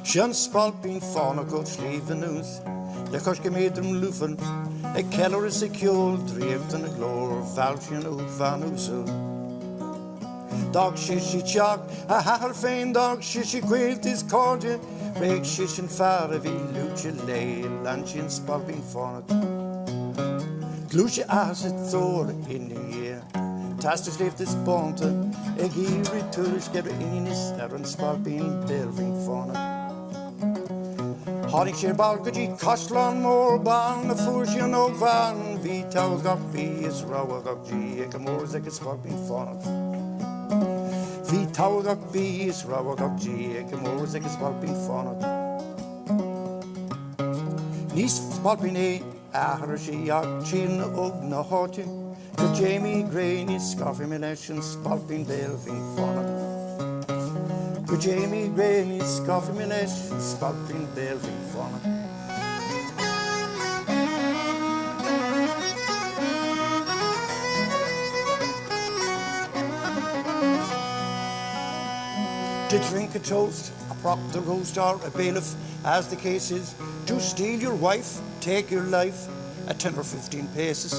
Seán Spailpín Fánach go slíomh nús, le cos go méadrum lúfan, ag Ceol is a Ceol, dríomhta na glór, bhall ó bhan úsú. Dag si teach, a hachar féin dag si gcuilt is cóide, réig si sin fear a bhí lúte léil, an sin Spailpín Fánach. Glúise as it thór in the year. Tastas leeft is bonte, ag íri turis gebre inis an Spailpín Fánach. Hánig sé balgadí Castlan mór ban na fúrsian ó bhan, hí tágach bí is ráhagach dí ag mór ag Spailpín Fánach. Hí tágach bí is ráhagach dí ag mór ag Spailpín Fánach. Nís Spailpín ahar sí ag tín og na háte, go Jamie Grain is scarfi me leis an Spailpín Fánach. Go Jamie Grain is scarfi me leis an Spailpín Fánach. To drink a toast, a prop the roast or a bailiff, as the case is, to steal your wife, take your life, at 10 or 15 paces.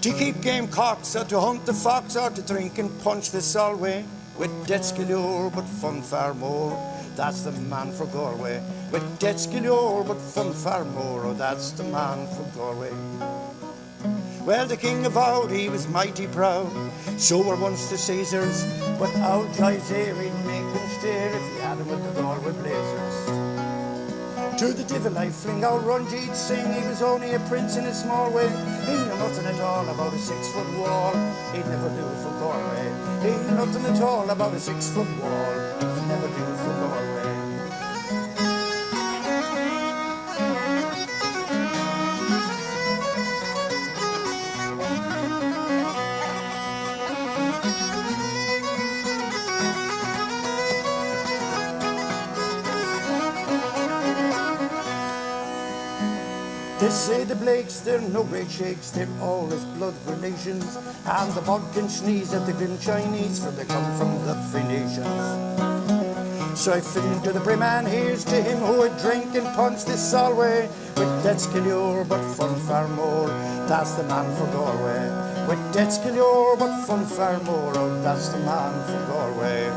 To keep game cocks, or to hunt the fox, or to drink and punch the Solway, with debts galore but fun far more, that's the man for Galway. With debts galore but fun far more, oh that's the man for Galway. Well, the king avowed he was mighty proud, so were once the Caesars, but out drives here he'd make them stare if he had him with the Galway blazers. To the divil I fling out Runjee'd sing, he was only a prince in a small way, he knew nothing at all about a 6-foot wall, he'd never do it for Galway. He knew nothing at all about a 6-foot wall, he'd never do it for Galway. They say the Blakes, they're no great shakes, they're all his blood relations, and the bog can sneeze at the grim Chinese, for they come from the Free Nations. So I fit into the brim, and here's to him who had drank and punched this Solway, with debts galore but fun far more, that's the man for Galway. With debts galore but fun far more, oh that's the man for Galway.